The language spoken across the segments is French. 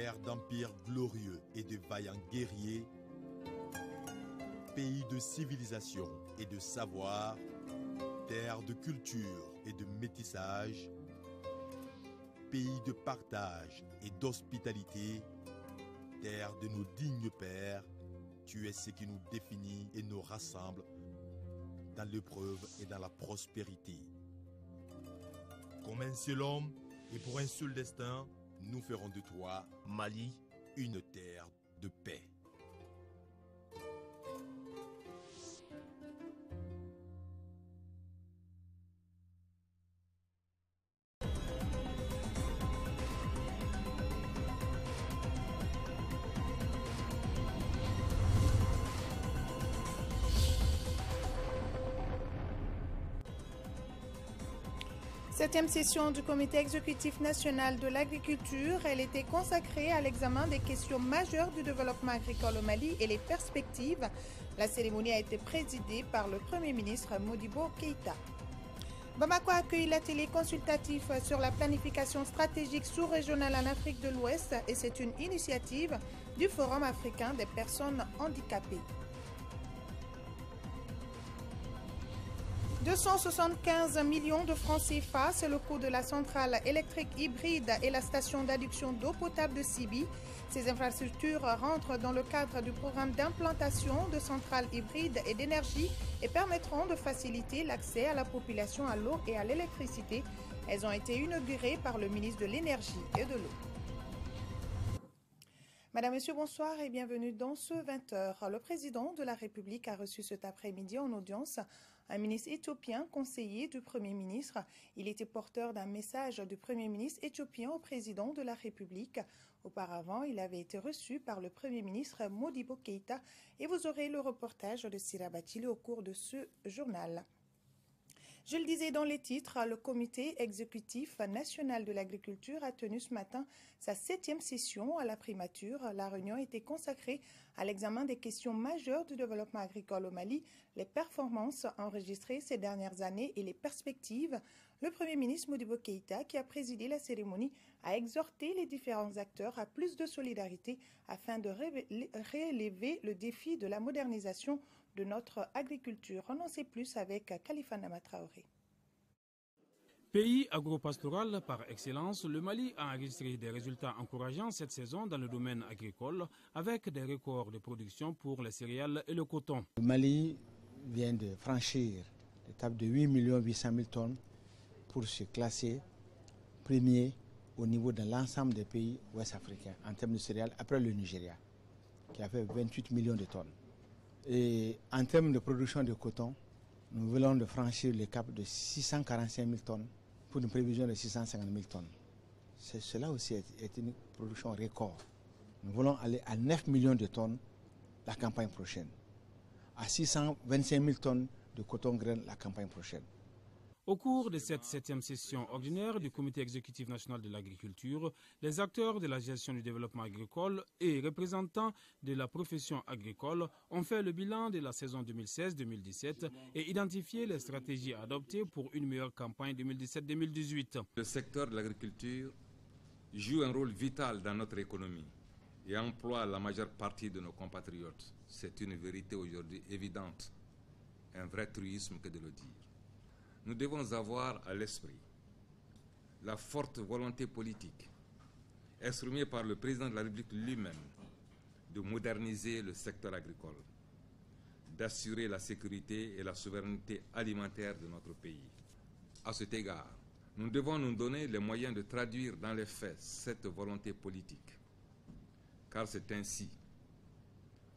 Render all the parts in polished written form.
Terre d'empires glorieux et de vaillants guerriers, pays de civilisation et de savoir, terre de culture et de métissage, pays de partage et d'hospitalité, terre de nos dignes pères, tu es ce qui nous définit et nous rassemble dans l'épreuve et dans la prospérité. Comme un seul homme et pour un seul destin, nous ferons de toi, Mali, une terre de paix. Septième session du Comité exécutif national de l'agriculture, elle était consacrée à l'examen des questions majeures du développement agricole au Mali et les perspectives. La cérémonie a été présidée par le Premier ministre Modibo Keïta. Bamako a accueilli l'atelier consultatif sur la planification stratégique sous-régionale en Afrique de l'Ouest et c'est une initiative du Forum africain des personnes handicapées. 275 millions de francs CFA, c'est le coût de la centrale électrique hybride et la station d'adduction d'eau potable de Sibi. Ces infrastructures rentrent dans le cadre du programme d'implantation de centrales hybrides et d'énergie et permettront de faciliter l'accès à la population à l'eau et à l'électricité. Elles ont été inaugurées par le ministre de l'Énergie et de l'eau. Madame, Monsieur, bonsoir et bienvenue dans ce 20h. Le président de la République a reçu cet après-midi en audience un ministre éthiopien, conseiller du Premier ministre. Il était porteur d'un message du Premier ministre éthiopien au président de la République. Auparavant, il avait été reçu par le Premier ministre Modibo Keïta et vous aurez le reportage de Sira Batili au cours de ce journal. Je le disais dans les titres, le Comité exécutif national de l'agriculture a tenu ce matin sa 7e session à la primature. La réunion était consacrée à l'examen des questions majeures du développement agricole au Mali, les performances enregistrées ces dernières années et les perspectives. Le Premier ministre Modibo Keïta, qui a présidé la cérémonie, a exhorté les différents acteurs à plus de solidarité afin de relever le défi de la modernisation de notre agriculture. On en sait plus avec Khalifa Nama Traoré. Pays agropastoral par excellence, le Mali a enregistré des résultats encourageants cette saison dans le domaine agricole avec des records de production pour les céréales et le coton. Le Mali vient de franchir l'étape de 8 800 000 tonnes pour se classer premier au niveau de l'ensemble des pays ouest africains en termes de céréales après le Nigeria qui a fait 28 millions de tonnes. Et en termes de production de coton, nous venons de franchir le cap de 645 000 tonnes pour une prévision de 650 000 tonnes. Cela aussi est une production record. Nous voulons aller à 9 millions de tonnes la campagne prochaine, à 625 000 tonnes de coton graine la campagne prochaine. Au cours de cette 7e session ordinaire du Comité exécutif national de l'agriculture, les acteurs de la gestion du développement agricole et représentants de la profession agricole ont fait le bilan de la saison 2016-2017 et identifié les stratégies à adopter pour une meilleure campagne 2017-2018. Le secteur de l'agriculture joue un rôle vital dans notre économie et emploie la majeure partie de nos compatriotes. C'est une vérité aujourd'hui évidente, un vrai truisme que de le dire. Nous devons avoir à l'esprit la forte volonté politique exprimée par le président de la République lui-même de moderniser le secteur agricole, d'assurer la sécurité et la souveraineté alimentaire de notre pays. À cet égard, nous devons nous donner les moyens de traduire dans les faits cette volonté politique, car c'est ainsi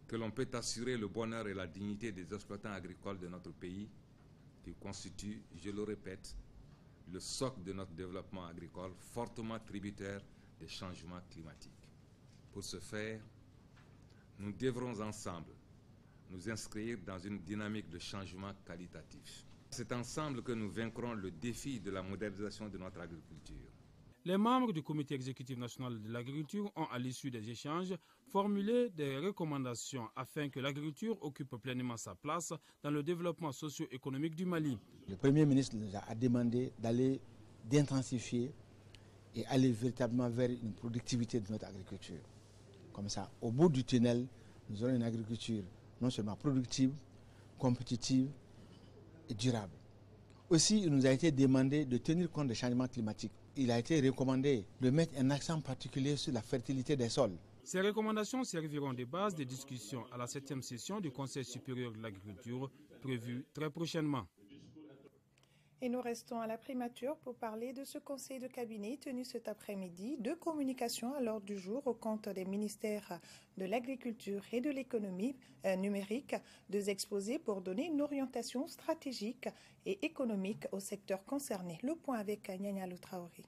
que l'on peut assurer le bonheur et la dignité des exploitants agricoles de notre pays, qui constitue, je le répète, le socle de notre développement agricole fortement tributaire des changements climatiques. Pour ce faire, nous devrons ensemble nous inscrire dans une dynamique de changement qualitatif. C'est ensemble que nous vaincrons le défi de la modernisation de notre agriculture. Les membres du Comité exécutif national de l'agriculture ont, à l'issue des échanges, formulé des recommandations afin que l'agriculture occupe pleinement sa place dans le développement socio-économique du Mali. Le Premier ministre nous a demandé d'intensifier et aller véritablement vers une productivité de notre agriculture. Comme ça, au bout du tunnel, nous aurons une agriculture non seulement productive, compétitive et durable. Aussi, il nous a été demandé de tenir compte des changements climatiques. Il a été recommandé de mettre un accent particulier sur la fertilité des sols. Ces recommandations serviront de base de discussion à la 7e session du Conseil supérieur de l'agriculture prévue très prochainement. Et nous restons à la primature pour parler de ce conseil de cabinet tenu cet après-midi de communication à l'ordre du jour au compte des ministères de l'agriculture et de l'économie numérique, deux exposés pour donner une orientation stratégique et économique au secteur concerné. Le point avec Nyanya Traoré.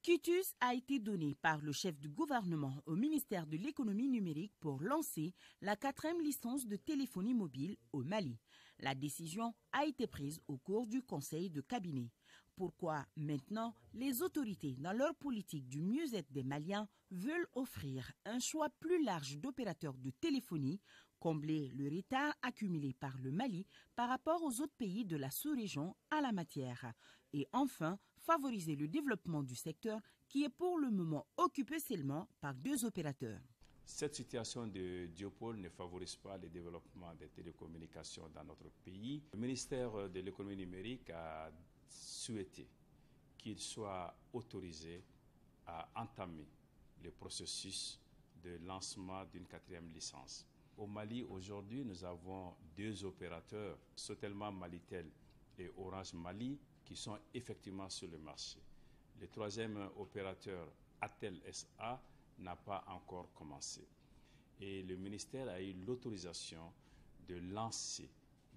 Quitus a été donné par le chef du gouvernement au ministère de l'économie numérique pour lancer la 4e licence de téléphonie mobile au Mali. La décision a été prise au cours du conseil de cabinet. Pourquoi maintenant les autorités, dans leur politique du mieux-être des Maliens, veulent offrir un choix plus large d'opérateurs de téléphonie, combler le retard accumulé par le Mali par rapport aux autres pays de la sous-région à la matière, et enfin favoriser le développement du secteur qui est pour le moment occupé seulement par 2 opérateurs. Cette situation de duopole ne favorise pas le développement des télécommunications dans notre pays. Le ministère de l'économie numérique a souhaité qu'il soit autorisé à entamer le processus de lancement d'une 4e licence. Au Mali, aujourd'hui, nous avons 2 opérateurs, Sotelma Malitel et Orange Mali, qui sont effectivement sur le marché. Le 3e opérateur, Atel SA, n'a pas encore commencé. Et le ministère a eu l'autorisation de lancer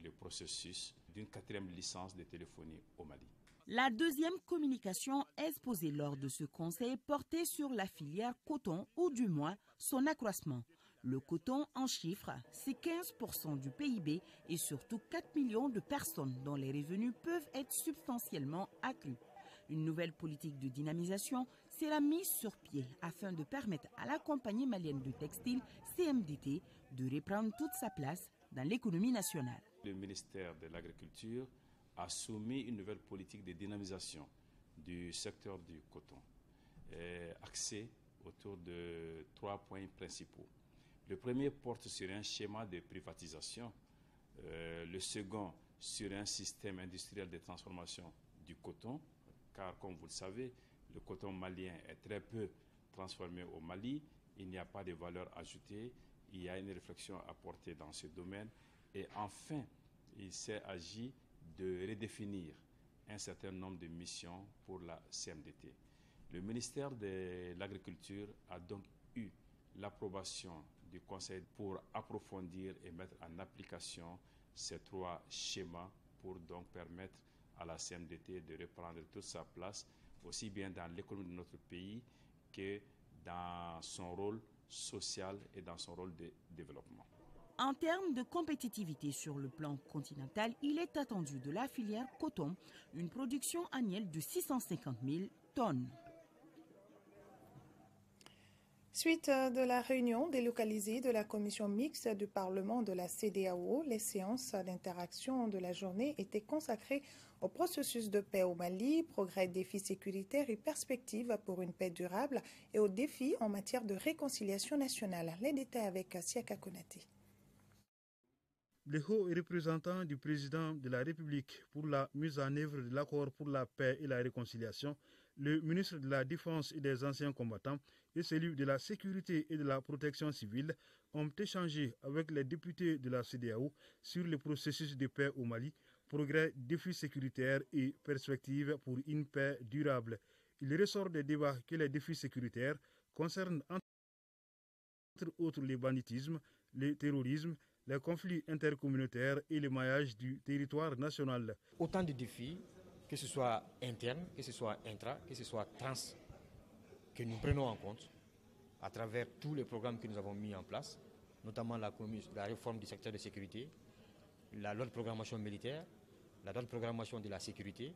le processus d'une 4e licence de téléphonie au Mali. La 2e communication exposée lors de ce conseil portait sur la filière coton, ou du moins son accroissement. Le coton, en chiffres, c'est 15% du PIB et surtout 4 millions de personnes dont les revenus peuvent être substantiellement accrus. Une nouvelle politique de dynamisation sera mise sur pied afin de permettre à la compagnie malienne de textile CMDT de reprendre toute sa place dans l'économie nationale. Le ministère de l'Agriculture a soumis une nouvelle politique de dynamisation du secteur du coton, axée autour de 3 points principaux. Le premier porte sur un schéma de privatisation, le second sur un système industriel de transformation du coton, car comme vous le savez, le coton malien est très peu transformé au Mali, il n'y a pas de valeur ajoutée, il y a une réflexion à porter dans ce domaine. Et enfin, il s'est agi de redéfinir un certain nombre de missions pour la CMDT. Le ministère de l'Agriculture a donc eu l'approbation du Conseil pour approfondir et mettre en application ces 3 schémas pour donc permettre à la CMDT de reprendre toute sa place, aussi bien dans l'économie de notre pays que dans son rôle social et dans son rôle de développement. En termes de compétitivité sur le plan continental, il est attendu de la filière coton une production annuelle de 650 000 tonnes. Suite de la réunion délocalisée de la commission mixte du Parlement de la CEDEAO, les séances d'interaction de la journée étaient consacrées au processus de paix au Mali, progrès, défis sécuritaires et perspectives pour une paix durable et aux défis en matière de réconciliation nationale. Les détails avec Siaka Konaté. Le haut représentant du président de la République pour la mise en œuvre de l'accord pour la paix et la réconciliation, le ministre de la Défense et des anciens combattants et celui de la Sécurité et de la Protection civile ont échangé avec les députés de la CEDEAO sur le processus de paix au Mali, progrès, défis sécuritaires et perspectives pour une paix durable. Il ressort des débats que les défis sécuritaires concernent entre autres le banditisme, le terrorisme, les conflits intercommunautaires et le maillage du territoire national. Autant de défis, que ce soit interne, que ce soit intra, que ce soit trans, que nous prenons en compte à travers tous les programmes que nous avons mis en place, notamment la réforme du secteur de sécurité, la loi de programmation militaire, la loi de programmation de la sécurité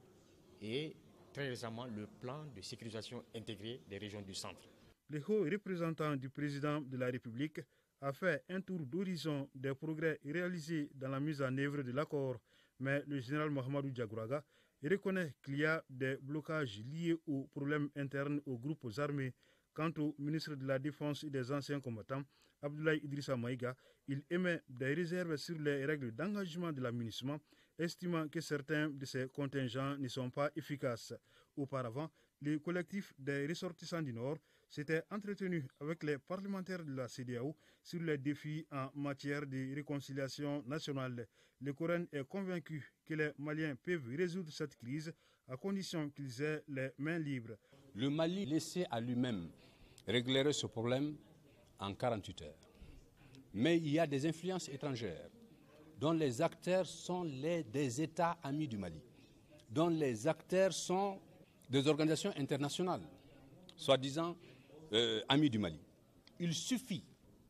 et très récemment le plan de sécurisation intégrée des régions du centre. Le haut représentant du président de la République a fait un tour d'horizon des progrès réalisés dans la mise en œuvre de l'accord, mais le général Mahamadou Diagouraga et reconnaît qu'il y a des blocages liés aux problèmes internes aux groupes armés. Quant au ministre de la Défense et des anciens combattants, Abdoulaye Idrissa Maïga, il émet des réserves sur les règles d'engagement de l'amunissement, estimant que certains de ces contingents ne sont pas efficaces. Auparavant, le collectif des ressortissants du Nord s'était entretenu avec les parlementaires de la CEDEAO sur les défis en matière de réconciliation nationale. Le Coran est convaincu que les Maliens peuvent résoudre cette crise à condition qu'ils aient les mains libres. Le Mali, laissé à lui-même, réglerait ce problème en 48 heures. Mais il y a des influences étrangères dont les acteurs sont des États amis du Mali, dont les acteurs sont des organisations internationales, soi-disant amis du Mali. Il suffit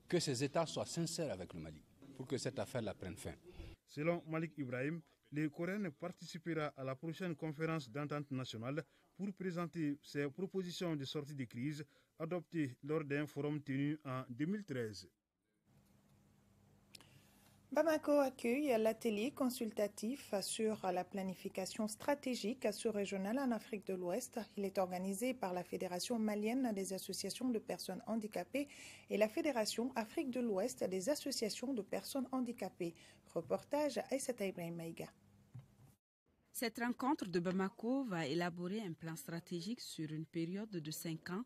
que ces États soient sincères avec le Mali pour que cette affaire prenne fin. Selon Malik Ibrahim, le Coran participera à la prochaine conférence d'entente nationale pour présenter ses propositions de sortie de crise adoptées lors d'un forum tenu en 2013. Bamako accueille l'atelier consultatif sur la planification stratégique sous-régionale en Afrique de l'Ouest. Il est organisé par la Fédération malienne des associations de personnes handicapées et la Fédération Afrique de l'Ouest des associations de personnes handicapées. Reportage Aïssata Ibrahim Maïga. Cette rencontre de Bamako va élaborer un plan stratégique sur une période de 5 ans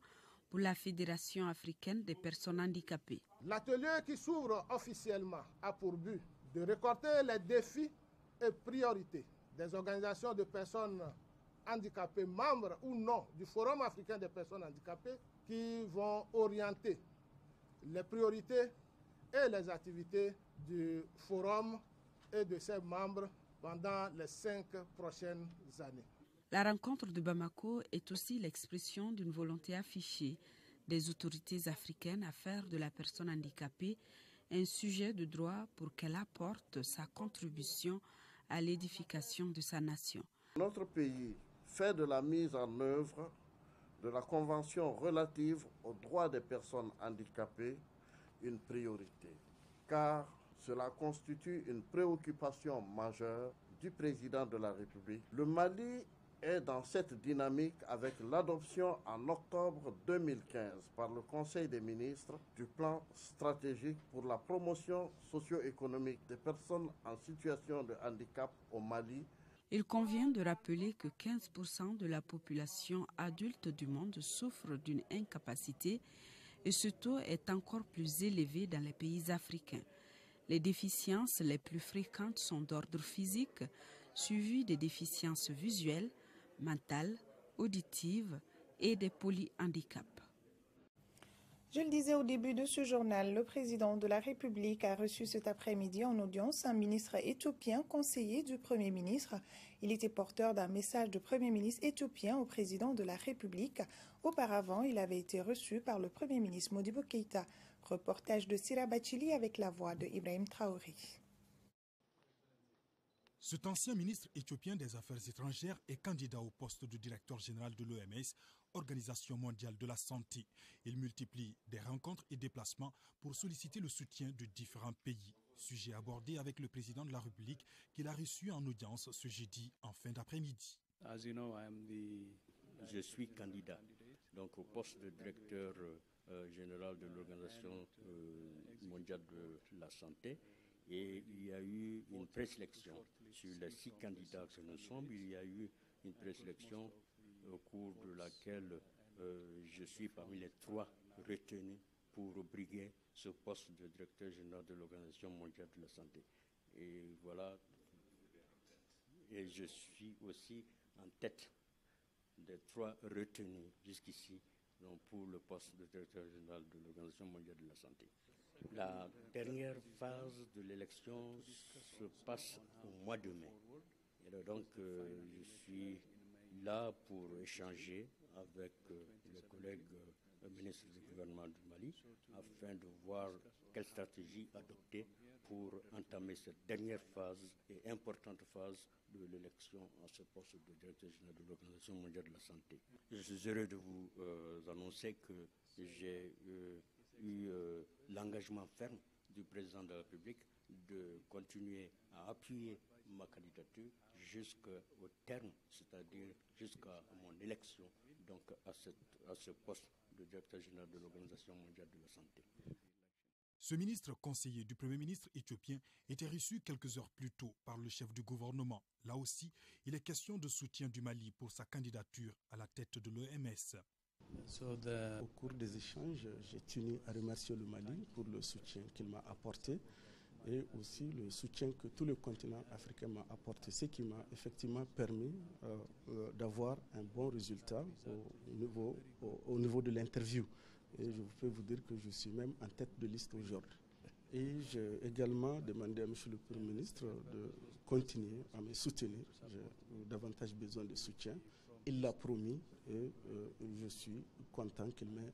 pour la Fédération africaine des personnes handicapées. L'atelier qui s'ouvre officiellement a pour but de récolter les défis et priorités des organisations de personnes handicapées, membres ou non du Forum africain des personnes handicapées, qui vont orienter les priorités et les activités du Forum et de ses membres pendant les 5 prochaines années. La rencontre de Bamako est aussi l'expression d'une volonté affichée des autorités africaines à faire de la personne handicapée un sujet de droit pour qu'elle apporte sa contribution à l'édification de sa nation. Notre pays fait de la mise en œuvre de la Convention relative aux droits des personnes handicapées une priorité, car cela constitue une préoccupation majeure du président de la République. Le Mali est dans cette dynamique avec l'adoption en octobre 2015 par le Conseil des ministres du plan stratégique pour la promotion socio-économique des personnes en situation de handicap au Mali. Il convient de rappeler que 15% de la population adulte du monde souffre d'une incapacité et ce taux est encore plus élevé dans les pays africains. Les déficiences les plus fréquentes sont d'ordre physique, suivies des déficiences visuelles, mentales, auditives et des polyhandicaps. Je le disais au début de ce journal, le président de la République a reçu cet après-midi en audience un ministre éthiopien conseiller du Premier ministre. Il était porteur d'un message de Premier ministre éthiopien au président de la République. Auparavant, il avait été reçu par le Premier ministre Modibo Keïta. Reportage de Sira Bachili avec la voix de Ibrahim Traoré. Cet ancien ministre éthiopien des Affaires étrangères est candidat au poste de directeur général de l'OMS, Organisation mondiale de la santé. Il multiplie des rencontres et déplacements pour solliciter le soutien de différents pays. Sujet abordé avec le président de la République qu'il a reçu en audience ce jeudi en fin d'après-midi. Je suis candidat donc au poste de directeur général de l'Organisation mondiale de la santé. Et il y a eu une présélection sur les 6 candidats que nous sommes. Il y a eu une présélection au cours de laquelle je suis parmi les 3 retenus pour briguer ce poste de directeur général de l'Organisation mondiale de la santé. Et voilà, et je suis aussi en tête des 3 retenus jusqu'ici pour le poste de directeur général de l'Organisation mondiale de la santé. La dernière phase de l'élection se passe au mois de mai. Et donc, je suis là pour échanger avec les collègues ministres du gouvernement du Mali afin de voir quelle stratégie adopter pour entamer cette dernière phase et importante phase de l'élection à ce poste de directeur général de l'Organisation mondiale de la santé. Je suis heureux de vous annoncer que j'ai eu l'engagement ferme du président de la République de continuer à appuyer ma candidature jusqu'au terme, c'est-à-dire jusqu'à mon élection donc à ce poste de directeur général de l'Organisation mondiale de la santé. Ce ministre conseiller du Premier ministre éthiopien était reçu quelques heures plus tôt par le chef du gouvernement. Là aussi, il est question de soutien du Mali pour sa candidature à la tête de l'OMS. Au cours des échanges, j'ai tenu à remercier le Mali pour le soutien qu'il m'a apporté et aussi le soutien que tout le continent africain m'a apporté, ce qui m'a effectivement permis d'avoir un bon résultat au niveau de l'interview. Et je peux vous dire que je suis même en tête de liste aujourd'hui. Et j'ai également demandé à M. le Premier ministre de continuer à me soutenir. J'ai davantage besoin de soutien. Il l'a promis et je suis content qu'il m'ait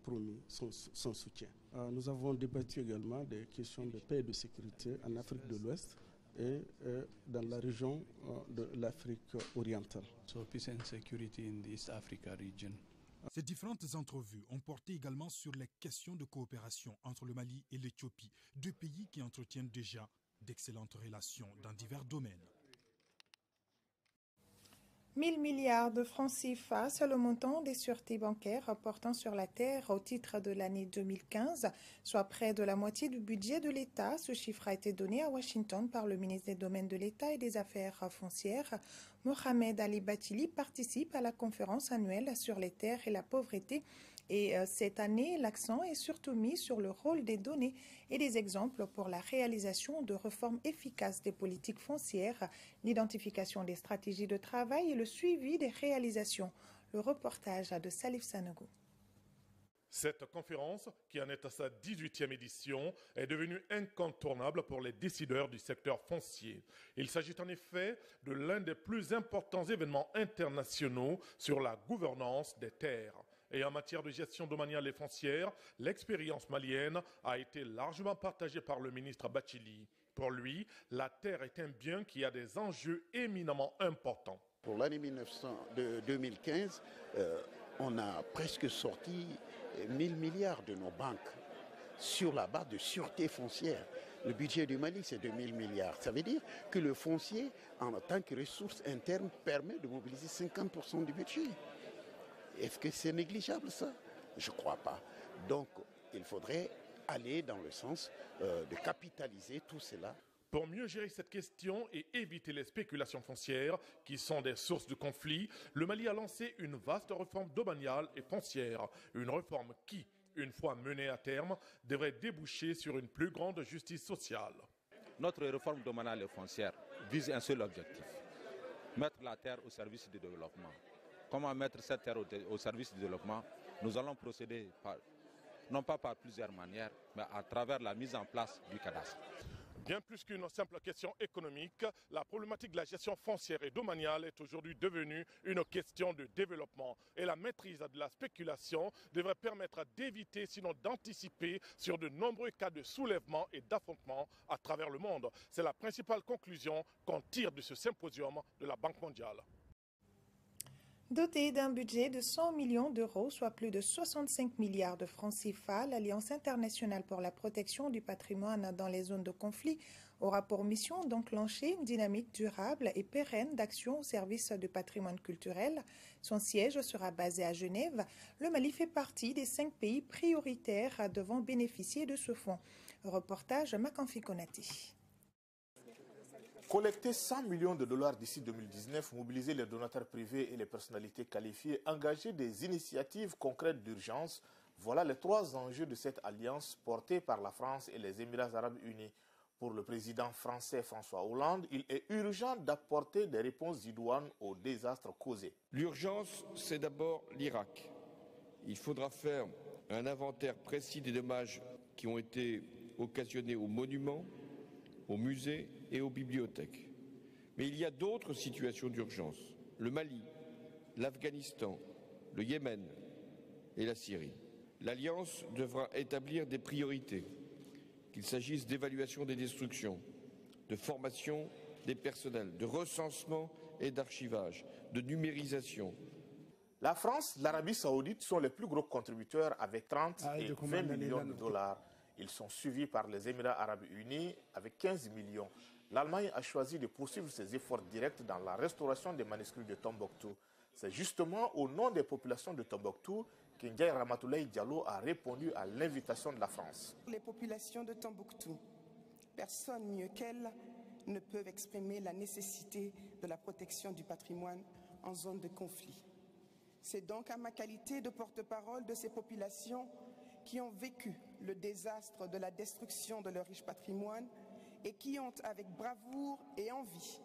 promis son soutien. Nous avons débattu également des questions de paix et de sécurité en Afrique de l'Ouest et dans la région de l'Afrique orientale. So peace and security in the East Africa region. Ces différentes entrevues ont porté également sur les questions de coopération entre le Mali et l'Éthiopie, deux pays qui entretiennent déjà d'excellentes relations dans divers domaines. 1 000 milliards de francs CFA, c'est le montant des sûretés bancaires portant sur la terre au titre de l'année 2015, soit près de la moitié du budget de l'État. Ce chiffre a été donné à Washington par le ministre des Domaines de l'État et des Affaires foncières. Mohamed Ali Batili participe à la conférence annuelle sur les terres et la pauvreté. Et cette année, l'accent est surtout mis sur le rôle des données et des exemples pour la réalisation de réformes efficaces des politiques foncières, l'identification des stratégies de travail et le suivi des réalisations. Le reportage de Salif Sanogo. Cette conférence, qui en est à sa 18e édition, est devenue incontournable pour les décideurs du secteur foncier. Il s'agit en effet de l'un des plus importants événements internationaux sur la gouvernance des terres. Et en matière de gestion domaniale et foncière, l'expérience malienne a été largement partagée par le ministre Batili. Pour lui, la terre est un bien qui a des enjeux éminemment importants. Pour l'année 2015, on a presque sorti 1 000 milliards de nos banques sur la base de sûreté foncière. Le budget du Mali, c'est 2 000 milliards. Ça veut dire que le foncier, en tant que ressource interne, permet de mobiliser 50% du budget. Est-ce que c'est négligeable ça? Je ne crois pas. Donc il faudrait aller dans le sens de capitaliser tout cela. Pour mieux gérer cette question et éviter les spéculations foncières qui sont des sources de conflits, le Mali a lancé une vaste réforme domaniale et foncière. Une réforme qui, une fois menée à terme, devrait déboucher sur une plus grande justice sociale. Notre réforme domaniale et foncière vise un seul objectif: mettre la terre au service du développement. Comment mettre cette terre au service du développement? Nous allons procéder non pas par plusieurs manières, mais à travers la mise en place du cadastre. Bien plus qu'une simple question économique, la problématique de la gestion foncière et domaniale est aujourd'hui devenue une question de développement. Et la maîtrise de la spéculation devrait permettre d'éviter, sinon d'anticiper, sur de nombreux cas de soulèvement et d'affrontement à travers le monde. C'est la principale conclusion qu'on tire de ce symposium de la Banque mondiale. Dotée d'un budget de 100 millions d'euros, soit plus de 65 milliards de francs CFA, l'Alliance internationale pour la protection du patrimoine dans les zones de conflit aura pour mission d'enclencher une dynamique durable et pérenne d'action au service du patrimoine culturel. Son siège sera basé à Genève. Le Mali fait partie des 5 pays prioritaires devant bénéficier de ce fonds. Reportage Makanfi Konati. Collecter 100 millions de dollars d'ici 2019, mobiliser les donateurs privés et les personnalités qualifiées, engager des initiatives concrètes d'urgence, voilà les 3 enjeux de cette alliance portée par la France et les Émirats arabes unis. Pour le président français François Hollande, il est urgent d'apporter des réponses idoines aux désastres causés. L'urgence, c'est d'abord l'Irak. Il faudra faire un inventaire précis des dommages qui ont été occasionnés aux monuments, aux musées et aux bibliothèques. Mais il y a d'autres situations d'urgence: le Mali, l'Afghanistan, le Yémen et la Syrie. L'Alliance devra établir des priorités, qu'il s'agisse d'évaluation des destructions, de formation des personnels, de recensement et d'archivage, de numérisation. La France, l'Arabie saoudite sont les plus gros contributeurs avec 30 et 20 millions de dollars. Ils sont suivis par les Émirats arabes unis avec 15 millions. l'Allemagne a choisi de poursuivre ses efforts directs dans la restauration des manuscrits de Tombouctou. C'est justement au nom des populations de Tombouctou que Ndiaye Ramatoulaye Diallo a répondu à l'invitation de la France. Les populations de Tombouctou, personne mieux qu'elles ne peuvent exprimer la nécessité de la protection du patrimoine en zone de conflit. C'est donc à ma qualité de porte-parole de ces populations qui ont vécu le désastre de la destruction de leur riche patrimoine et qui ont, avec bravoure et envie,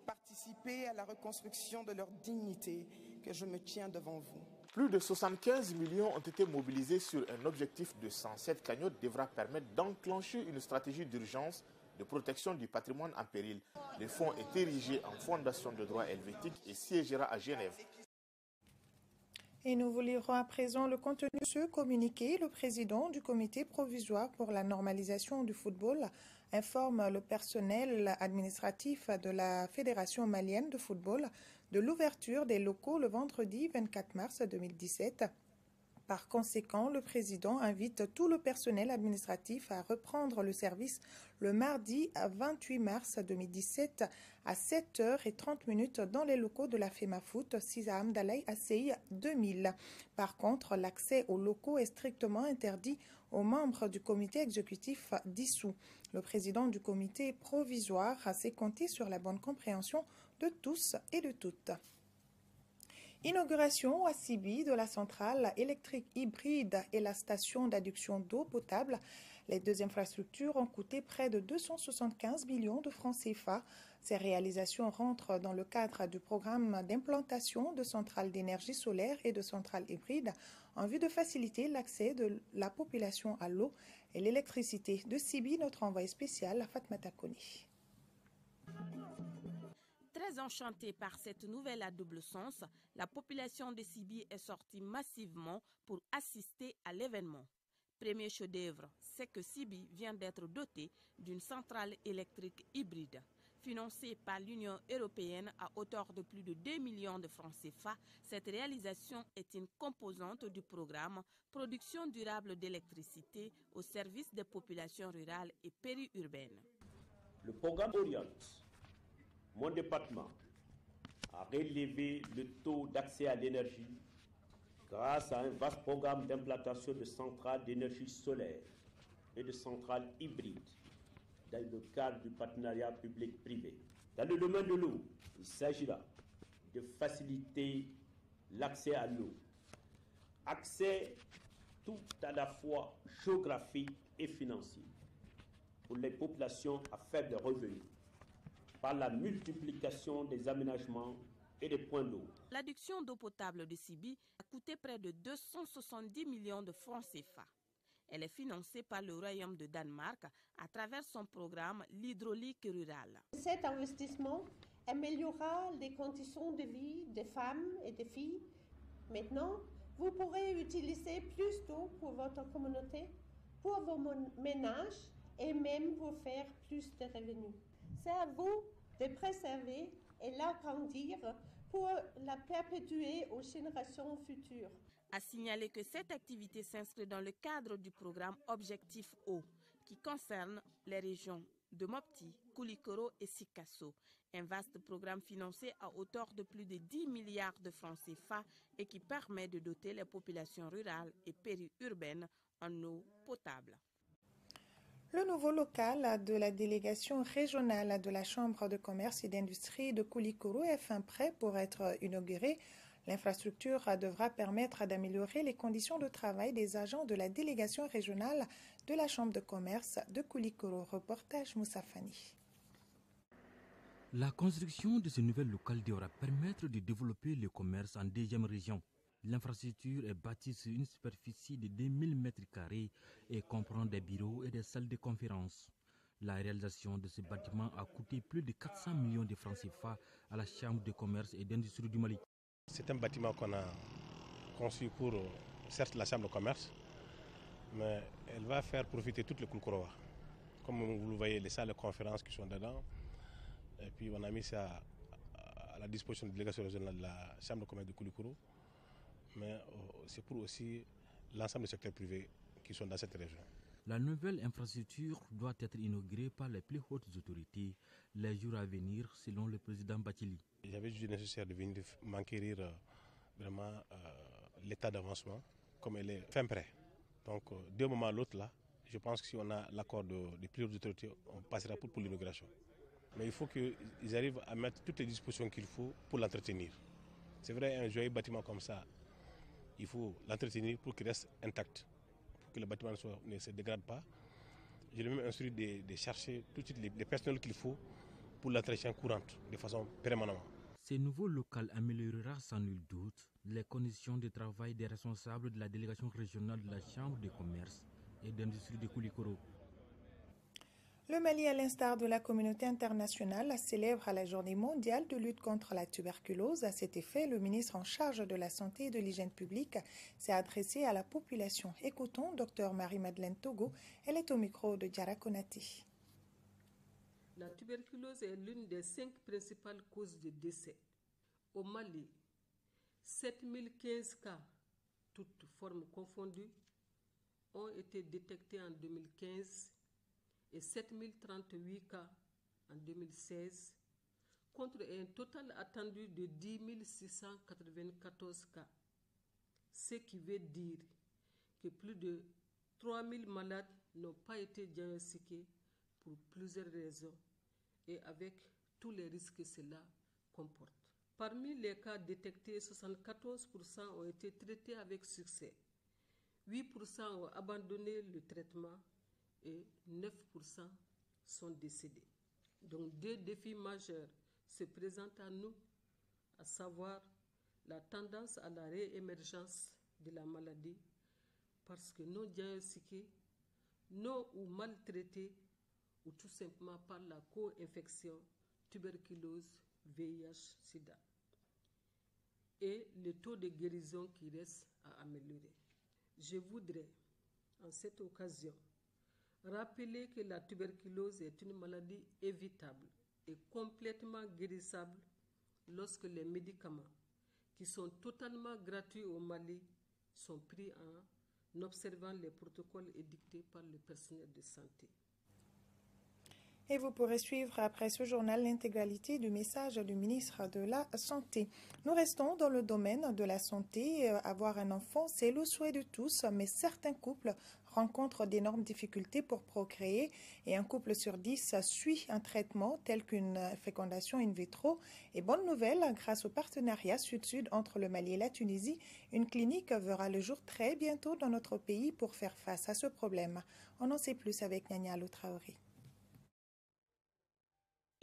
participé à la reconstruction de leur dignité, que je me tiens devant vous. Plus de 75 millions ont été mobilisés sur un objectif de 100. Cette cagnotte devra permettre d'enclencher une stratégie d'urgence de protection du patrimoine en péril. Le fonds est érigé en fondation de droit helvétique et siégera à Genève. Et nous vous lirons à présent le contenu de ce communiqué. Le président du comité provisoire pour la normalisation du football informe le personnel administratif de la Fédération malienne de football de l'ouverture des locaux le vendredi 24 mars 2017. Par conséquent, le président invite tout le personnel administratif à reprendre le service le mardi 28 mars 2017 à 7h30 dans les locaux de la FEMAFOOT 6 à Amdalaï ACI 2000. Par contre, l'accès aux locaux est strictement interdit aux membres du comité exécutif dissous. Le président du comité provisoire s'est compté sur la bonne compréhension de tous et de toutes. Inauguration à Sibi de la centrale électrique hybride et la station d'adduction d'eau potable. Les deux infrastructures ont coûté près de 275 millions de francs CFA. Ces réalisations rentrent dans le cadre du programme d'implantation de centrales d'énergie solaire et de centrales hybrides en vue de faciliter l'accès de la population à l'eau et l'électricité. De Sibi, notre envoyé spécial, Fatmata Koni. Très enchantée par cette nouvelle à double sens, la population de Sibi est sortie massivement pour assister à l'événement. Premier chef-d'œuvre, c'est que Sibi vient d'être dotée d'une centrale électrique hybride. Financée par l'Union européenne à hauteur de plus de 2 millions de francs CFA, cette réalisation est une composante du programme Production durable d'électricité au service des populations rurales et périurbaines. Le programme oriente mon département a relevé le taux d'accès à l'énergie grâce à un vaste programme d'implantation de centrales d'énergie solaire et de centrales hybrides dans le cadre du partenariat public-privé. Dans le domaine de l'eau, il s'agira de faciliter l'accès à l'eau. Accès tout à la fois géographique et financier pour les populations à faible revenu, par la multiplication des aménagements et des points d'eau. L'adduction d'eau potable de Sibi a coûté près de 270 millions de francs CFA. Elle est financée par le Royaume de Danemark à travers son programme l'hydraulique rurale. Cet investissement améliorera les conditions de vie des femmes et des filles. Maintenant, vous pourrez utiliser plus d'eau pour votre communauté, pour vos ménages et même vous faire plus de revenus. C'est à vous de préserver et l'agrandir pour la perpétuer aux générations futures. A signaler que cette activité s'inscrit dans le cadre du programme Objectif Eau, qui concerne les régions de Mopti, Koulikoro et Sikasso. Un vaste programme financé à hauteur de plus de 10 milliards de francs CFA et qui permet de doter les populations rurales et périurbaines en eau potable. Le nouveau local de la délégation régionale de la Chambre de commerce et d'industrie de Koulikoro est fin prêt pour être inauguré. L'infrastructure devra permettre d'améliorer les conditions de travail des agents de la délégation régionale de la Chambre de commerce de Koulikoro. Reportage Moussa Fani. La construction de ce nouvel local devra permettre de développer le commerce en deuxième région. L'infrastructure est bâtie sur une superficie de 2000 m² et comprend des bureaux et des salles de conférence. La réalisation de ce bâtiment a coûté plus de 400 millions de francs CFA à la Chambre de commerce et d'industrie du Mali. C'est un bâtiment qu'on a conçu pour, certes, la Chambre de commerce, mais elle va faire profiter toutes les Koulikorois. Comme vous le voyez, les salles de conférence qui sont dedans, et puis on a mis ça à la disposition de la délégation régionale de la Chambre de commerce de Koulikoro. Mais c'est pour aussi l'ensemble des secteurs privés qui sont dans cette région. La nouvelle infrastructure doit être inaugurée par les plus hautes autorités les jours à venir, selon le président Bathily. J'avais jugé nécessaire de venir m'enquérir vraiment l'état d'avancement, comme elle est fin prêt. Donc, d'un moment à l'autre, là, je pense que si on a l'accord des plus hautes autorités, on passera pour l'inauguration. Mais il faut qu'ils arrivent à mettre toutes les dispositions qu'il faut pour l'entretenir. C'est vrai, un joyeux bâtiment comme ça, il faut l'entretenir pour qu'il reste intact, pour que le bâtiment ne se dégrade pas. J'ai même instruit de chercher tout de suite les personnels qu'il faut pour l'entretien courant, de façon permanente. Ce nouveau local améliorera sans nul doute les conditions de travail des responsables de la délégation régionale de la Chambre de commerce et d'industrie de Koulikoro. Le Mali, à l'instar de la communauté internationale, célèbre la journée mondiale de lutte contre la tuberculose. À cet effet, le ministre en charge de la santé et de l'hygiène publique s'est adressé à la population. Écoutons Dr Marie-Madeleine Togo, elle est au micro de Diara Konati. La tuberculose est l'une des 5 principales causes de décès. Au Mali, 7015 cas, toutes formes confondues, ont été détectés en 2015 et 7038 cas en 2016, contre un total attendu de 10 694 cas. Ce qui veut dire que plus de 3000 malades n'ont pas été diagnostiqués pour plusieurs raisons et avec tous les risques que cela comporte. Parmi les cas détectés, 74% ont été traités avec succès, 8% ont abandonné le traitement et 9% sont décédés. Donc 2 défis majeurs se présentent à nous, à savoir la tendance à la réémergence de la maladie parce que non diagnostiqués, non ou mal traités, ou tout simplement par la co-infection tuberculose, VIH, SIDA. Et le taux de guérison qui reste à améliorer. Je voudrais, en cette occasion, rappeler que la tuberculose est une maladie évitable et complètement guérissable lorsque les médicaments, qui sont totalement gratuits au Mali, sont pris en observant les protocoles édictés par le personnel de santé. Et vous pourrez suivre après ce journal l'intégralité du message du ministre de la Santé. Nous restons dans le domaine de la santé. Avoir un enfant, c'est le souhait de tous, mais certains couples rencontrent d'énormes difficultés pour procréer et un couple sur 10 suit un traitement tel qu'une fécondation in vitro. Et bonne nouvelle, grâce au partenariat Sud-Sud entre le Mali et la Tunisie, une clinique verra le jour très bientôt dans notre pays pour faire face à ce problème. On en sait plus avec Nyanya Traoré.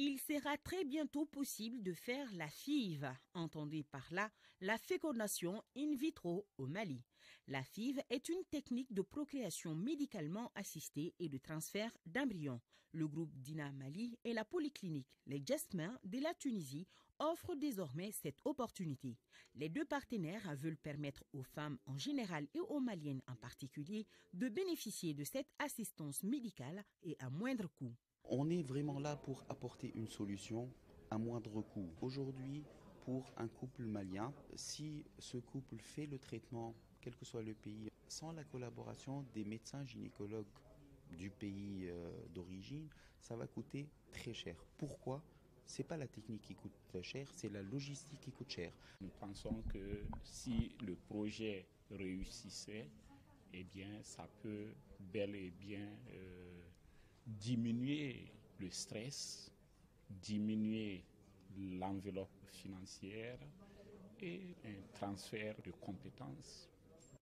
Il sera très bientôt possible de faire la FIV, entendez par là la fécondation in vitro au Mali. La FIV est une technique de procréation médicalement assistée et de transfert d'embryons. Le groupe Dina Mali et la polyclinique Les Jasmins de la Tunisie offrent désormais cette opportunité. Les 2 partenaires veulent permettre aux femmes en général et aux Maliennes en particulier de bénéficier de cette assistance médicale et à moindre coût. On est vraiment là pour apporter une solution à moindre coût. Aujourd'hui, pour un couple malien, si ce couple fait le traitement, quel que soit le pays, sans la collaboration des médecins gynécologues du pays d'origine, ça va coûter très cher. Pourquoi ? Ce n'est pas la technique qui coûte cher, c'est la logistique qui coûte cher. Nous pensons que si le projet réussissait, eh bien, ça peut bel et bien diminuer le stress, diminuer l'enveloppe financière et un transfert de compétences.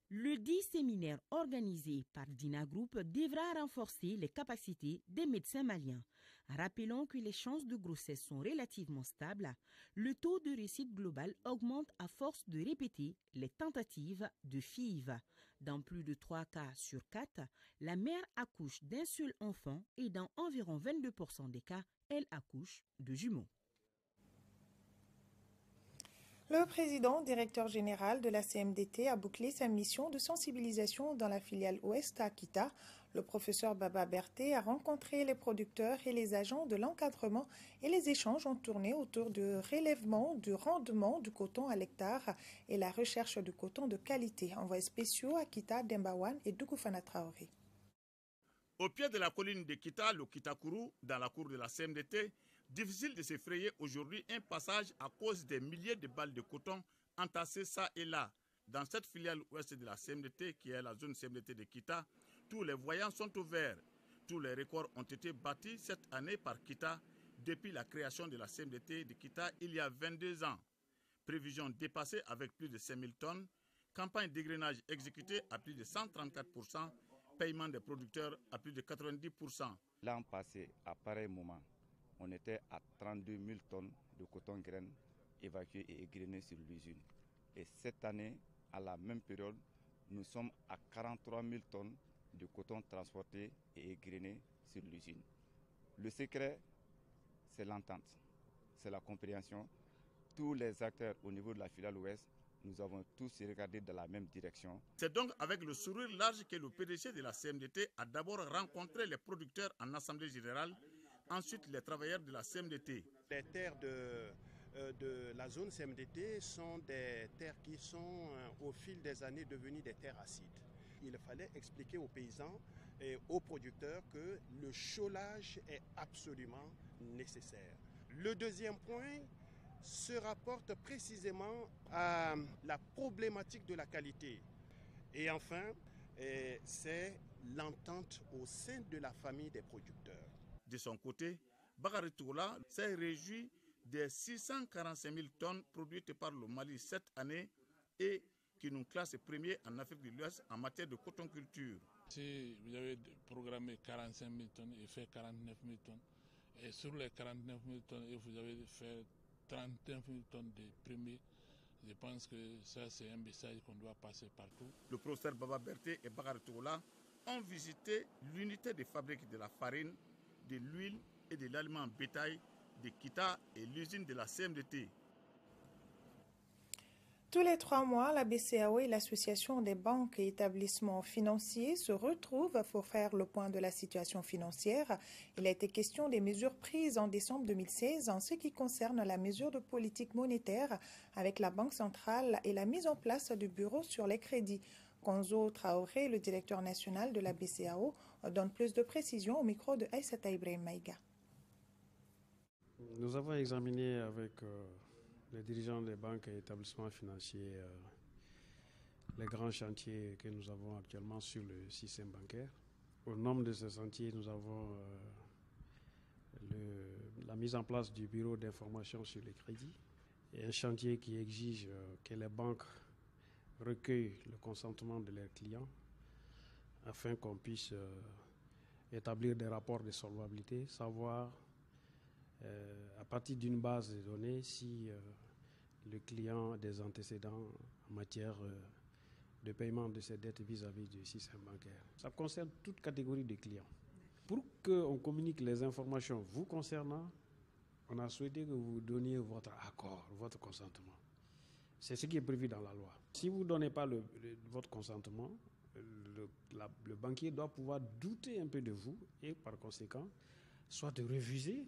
Le 10 séminaire organisé par Dina Group devra renforcer les capacités des médecins maliens. Rappelons que les chances de grossesse sont relativement stables. Le taux de réussite global augmente à force de répéter les tentatives de FIV. Dans plus de 3 cas sur 4, la mère accouche d'un seul enfant et dans environ 22% des cas, elle accouche de jumeaux. Le président directeur général de la CMDT a bouclé sa mission de sensibilisation dans la filiale Ouest à Kita. Le professeur Baba Berté a rencontré les producteurs et les agents de l'encadrement et les échanges ont tourné autour du relèvement du rendement du coton à l'hectare et la recherche de coton de qualité. Envoyés spéciaux à Kita, Dembawan et Doukoufana Traoré. Au pied de la colline de Kita, le Kitakuru, dans la cour de la CMDT, difficile de se frayer aujourd'hui un passage à cause des milliers de balles de coton entassées ça et là. Dans cette filiale ouest de la CMDT, qui est la zone CMDT de Kita, tous les voyants sont ouverts. Tous les records ont été bâtis cette année par Kita depuis la création de la CMDT de Kita il y a 22 ans. Prévision dépassée avec plus de 5000 tonnes, campagne d'égrenage exécutée à plus de 134%, paiement des producteurs à plus de 90%. L'an passé, à pareil moment, on était à 32 000 tonnes de coton graine évacuées et égrenées sur l'usine. Et cette année, à la même période, nous sommes à 43 000 tonnes de coton transporté et égrené sur l'usine. Le secret, c'est l'entente, c'est la compréhension. Tous les acteurs au niveau de la filiale ouest, nous avons tous regardé dans la même direction. C'est donc avec le sourire large que le PDG de la CMDT a d'abord rencontré les producteurs en assemblée générale, ensuite les travailleurs de la CMDT. Les terres de la zone CMDT sont des terres qui sont au fil des années devenues des terres acides. Il fallait expliquer aux paysans et aux producteurs que le chaulage est absolument nécessaire. Le deuxième point se rapporte précisément à la problématique de la qualité. Et enfin, c'est l'entente au sein de la famille des producteurs. De son côté, Bakary Toula s'est réjoui des 645 000 tonnes produites par le Mali cette année et qui nous classe premier en Afrique de l'Ouest en matière de coton culture. Si vous avez programmé 45 000 tonnes et fait 49 000 tonnes, et sur les 49 000 tonnes, et vous avez fait 39 000 tonnes de premier, je pense que ça c'est un message qu'on doit passer partout. Le professeur Baba Berté et Bakary Toula ont visité l'unité de fabrique de la farine, de l'huile et de l'aliment en bétail de Kita et l'usine de la CMDT. Tous les 3 mois, la BCEAO et l'Association des banques et établissements financiers se retrouvent pour faire le point de la situation financière. Il a été question des mesures prises en décembre 2016 en ce qui concerne la mesure de politique monétaire avec la Banque centrale et la mise en place du bureau sur les crédits. Konzo Traoré, le directeur national de la BCEAO, donne plus de précisions au micro de Aïssata Ibrahim Maïga. Nous avons examiné avec les dirigeants des banques et établissements financiers les grands chantiers que nous avons actuellement sur le système bancaire. Au nombre de ces chantiers, nous avons la mise en place du bureau d'information sur les crédits et un chantier qui exige que les banques recueillent le consentement de leurs clients afin qu'on puisse établir des rapports de solvabilité, savoir à partir d'une base de données si le client a des antécédents en matière de paiement de ses dettes vis-à-vis du système bancaire. Ça concerne toute catégorie de clients. Pour qu'on communique les informations vous concernant, on a souhaité que vous donniez votre accord, votre consentement. C'est ce qui est prévu dans la loi. Si vous ne donnez pas votre consentement, le banquier doit pouvoir douter un peu de vous et par conséquent, soit de refuser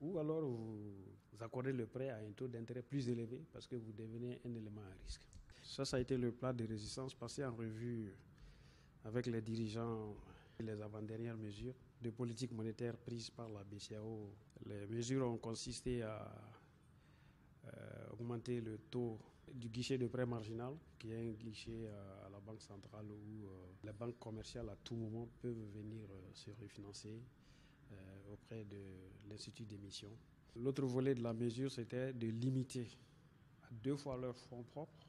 ou alors vous accordez le prêt à un taux d'intérêt plus élevé parce que vous devenez un élément à risque. Ça a été le plan de résistance passé en revue avec les dirigeants et les avant-dernières mesures de politique monétaire prises par la BCEAO. Les mesures ont consisté à augmenter le taux du guichet de prêt marginal, qui est un guichet à la Banque centrale où les banques commerciales à tout moment peuvent venir se refinancer auprès de l'Institut d'émission. L'autre volet de la mesure, c'était de limiter à 2 fois leurs fonds propres.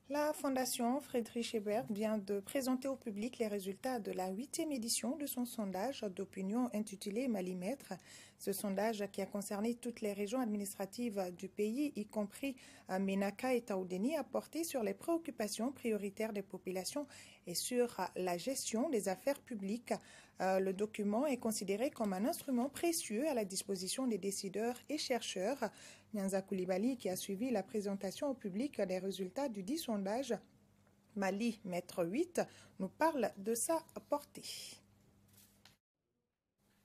La Fondation Friedrich Ebert vient de présenter au public les résultats de la 8e édition de son sondage d'opinion intitulé Malimètre. Ce sondage qui a concerné toutes les régions administratives du pays, y compris Ménaka et Taoudéni, a porté sur les préoccupations prioritaires des populations et sur la gestion des affaires publiques. Le document est considéré comme un instrument précieux à la disposition des décideurs et chercheurs. Nyanza Koulibaly, qui a suivi la présentation au public des résultats du dit sondage Malimètre 8, nous parle de sa portée.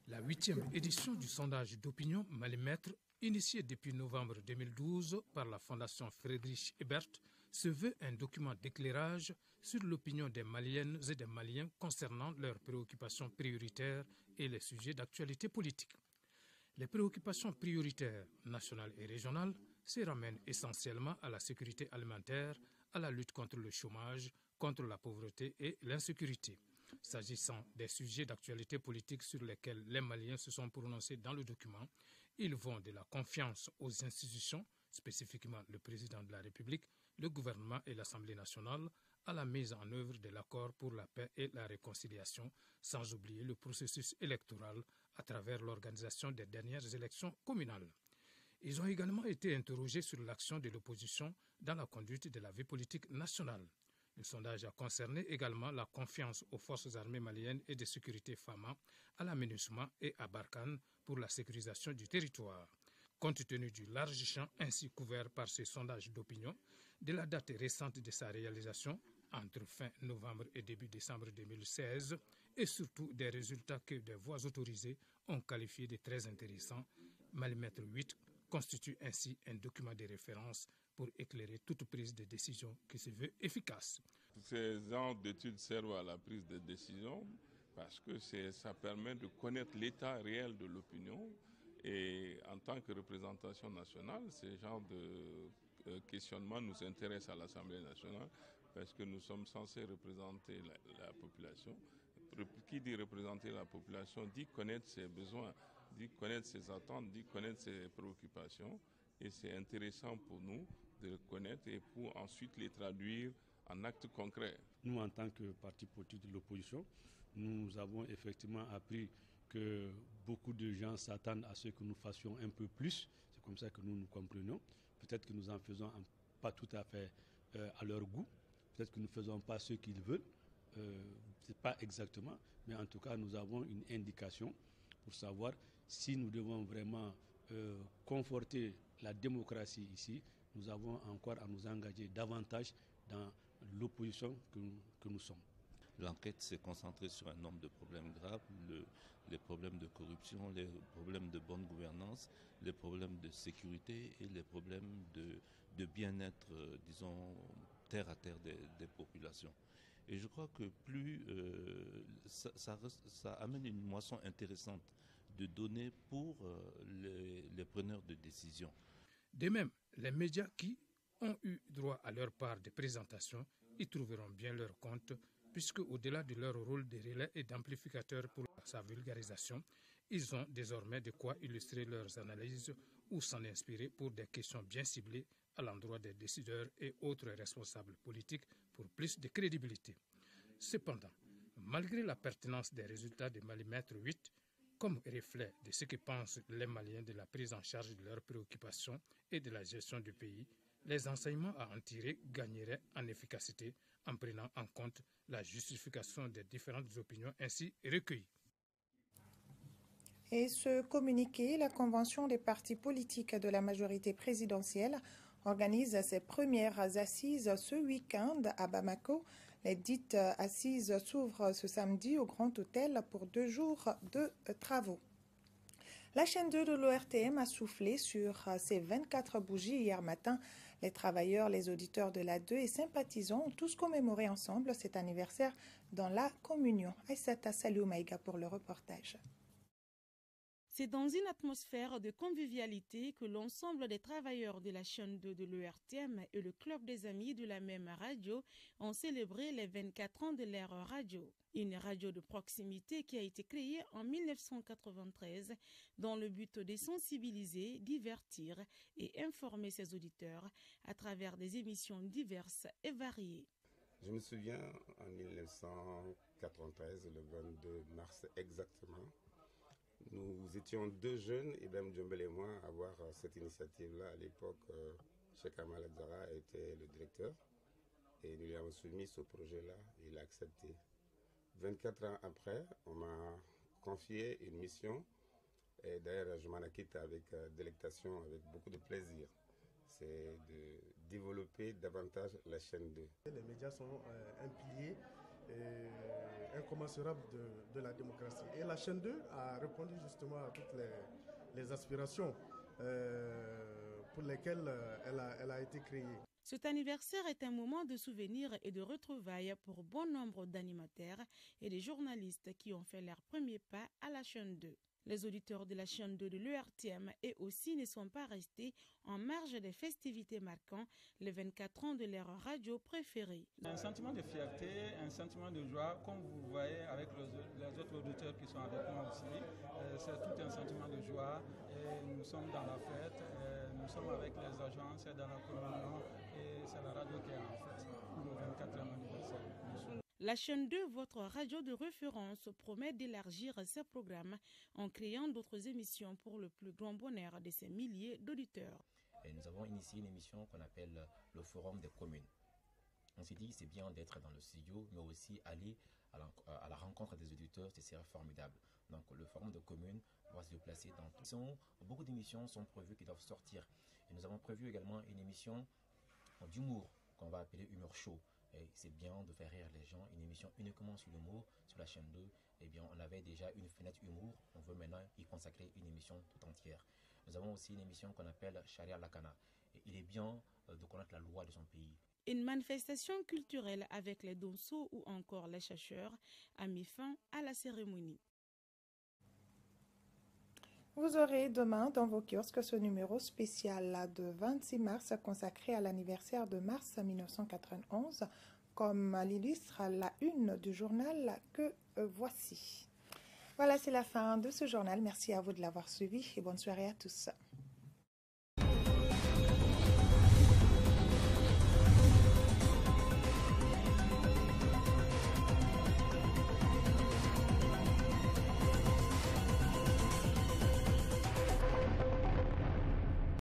La 8e édition du sondage d'opinion Malimètre, initiée depuis novembre 2012 par la Fondation Friedrich Ebert, se veut un document d'éclairage sur l'opinion des Maliennes et des Maliens concernant leurs préoccupations prioritaires et les sujets d'actualité politique. Les préoccupations prioritaires nationales et régionales se ramènent essentiellement à la sécurité alimentaire, à la lutte contre le chômage, contre la pauvreté et l'insécurité. S'agissant des sujets d'actualité politique sur lesquels les Maliens se sont prononcés dans le document, ils vont de la confiance aux institutions, spécifiquement le président de la République, le gouvernement et l'Assemblée nationale, à la mise en œuvre de l'accord pour la paix et la réconciliation, sans oublier le processus électoral à travers l'organisation des dernières élections communales. Ils ont également été interrogés sur l'action de l'opposition dans la conduite de la vie politique nationale. Le sondage a concerné également la confiance aux forces armées maliennes et de sécurité FAMA, à la MINUSMA et à Barkhane pour la sécurisation du territoire. Compte tenu du large champ ainsi couvert par ce sondage d'opinion, de la date récente de sa réalisation, entre fin novembre et début décembre 2016, et surtout des résultats que des voix autorisées ont qualifiés de très intéressants, Malimètre 8 constitue ainsi un document de référence pour éclairer toute prise de décision qui se veut efficace. Ces genres d'études servent à la prise de décision parce que ça permet de connaître l'état réel de l'opinion. Et en tant que représentation nationale, ce genre de questionnement nous intéresse à l'Assemblée nationale parce que nous sommes censés représenter la population. Qui dit représenter la population dit connaître ses besoins, dit connaître ses attentes, dit connaître ses préoccupations. Et c'est intéressant pour nous de les connaître et pour ensuite les traduire en actes concrets. Nous, en tant que parti politique de l'opposition, nous avons effectivement appris que beaucoup de gens s'attendent à ce que nous fassions un peu plus. C'est comme ça que nous nous comprenons. Peut-être que nous en faisons pas tout à fait à leur goût. Peut-être que nous ne faisons pas ce qu'ils veulent. C'est pas exactement. Mais en tout cas, nous avons une indication pour savoir si nous devons vraiment conforter la démocratie ici. Nous avons encore à nous engager davantage dans l'opposition que nous sommes. L'enquête s'est concentrée sur un nombre de problèmes graves, les problèmes de corruption, les problèmes de bonne gouvernance, les problèmes de sécurité et les problèmes de bien-être, disons, terre à terre des populations. Et je crois que plus ça amène une moisson intéressante de données pour les preneurs de décision. De même, les médias qui ont eu droit à leur part de présentation y trouveront bien leur compte, puisque au-delà de leur rôle de relais et d'amplificateur pour sa vulgarisation, ils ont désormais de quoi illustrer leurs analyses ou s'en inspirer pour des questions bien ciblées à l'endroit des décideurs et autres responsables politiques pour plus de crédibilité. Cependant, malgré la pertinence des résultats de Malimètre 8, comme reflet de ce que pensent les Maliens de la prise en charge de leurs préoccupations et de la gestion du pays, les enseignements à en tirer gagneraient en efficacité en prenant en compte la justification des différentes opinions ainsi recueillies. Et ce communiqué, la Convention des partis politiques de la majorité présidentielle organise ses premières assises ce week-end à Bamako. Les dites assises s'ouvrent ce samedi au Grand Hôtel pour 2 jours de travaux. La chaîne 2 de l'ORTM a soufflé sur ses 24 bougies hier matin. Les travailleurs, les auditeurs de la 2 et sympathisants ont tous commémoré ensemble cet anniversaire dans la communion. Aïssata Salou Maïga pour le reportage. C'est dans une atmosphère de convivialité que l'ensemble des travailleurs de la chaîne 2 de l'ORTM et le club des amis de la même radio ont célébré les 24 ans de leur radio. Une radio de proximité qui a été créée en 1993 dans le but de sensibiliser, divertir et informer ses auditeurs à travers des émissions diverses et variées. Je me souviens en 1993, le 22 mars exactement, nous étions 2 jeunes, Ibrahim Djombel et moi, à avoir cette initiative-là. À l'époque, Cheikh Kamal Adzara était le directeur et nous lui avons soumis ce projet-là et il a accepté. 24 ans après, on m'a confié une mission et d'ailleurs je m'en acquitte avec délectation, avec beaucoup de plaisir. C'est de développer davantage la chaîne 2. Les médias sont un pilier incommensurable de la démocratie. Et la chaîne 2 a répondu justement à toutes les aspirations pour lesquelles elle a été créée. Cet anniversaire est un moment de souvenir et de retrouvailles pour bon nombre d'animateurs et de journalistes qui ont fait leur premier pas à la chaîne 2. Les auditeurs de la chaîne 2 de l'ERTM et aussi ne sont pas restés en marge des festivités marquant les 24 ans de leur radio préférée. Un sentiment de fierté, un sentiment de joie, comme vous voyez avec les autres auditeurs qui sont avec moi aussi. C'est tout un sentiment de joie. Et nous sommes dans la fête, nous sommes avec les agences dans la commune et c'est la radio qui est en fête pour le 24e anniversaire. La chaîne 2, votre radio de référence, promet d'élargir ses programmes en créant d'autres émissions pour le plus grand bonheur de ses milliers d'auditeurs. Et nous avons initié une émission qu'on appelle le Forum des communes. On s'est dit c'est bien d'être dans le studio, mais aussi aller à la rencontre des auditeurs, c'est formidable. Donc le Forum des communes va se déplacer dans tout. Beaucoup d'émissions sont prévues qui doivent sortir. Et nous avons prévu également une émission d'humour qu'on va appeler Humor Show. Et c'est bien de faire rire les gens, une émission uniquement sur l'humour sur la chaîne 2. Eh bien, on avait déjà une fenêtre humour, on veut maintenant y consacrer une émission tout entière. Nous avons aussi une émission qu'on appelle Sharia Lakana. Et il est bien de connaître la loi de son pays. Une manifestation culturelle avec les Donso ou encore les chercheurs a mis fin à la cérémonie. Vous aurez demain dans vos kiosques ce numéro spécial de 26 mars consacré à l'anniversaire de mars 1991, comme l'illustre la une du journal que voici. Voilà, c'est la fin de ce journal. Merci à vous de l'avoir suivi et bonne soirée à tous.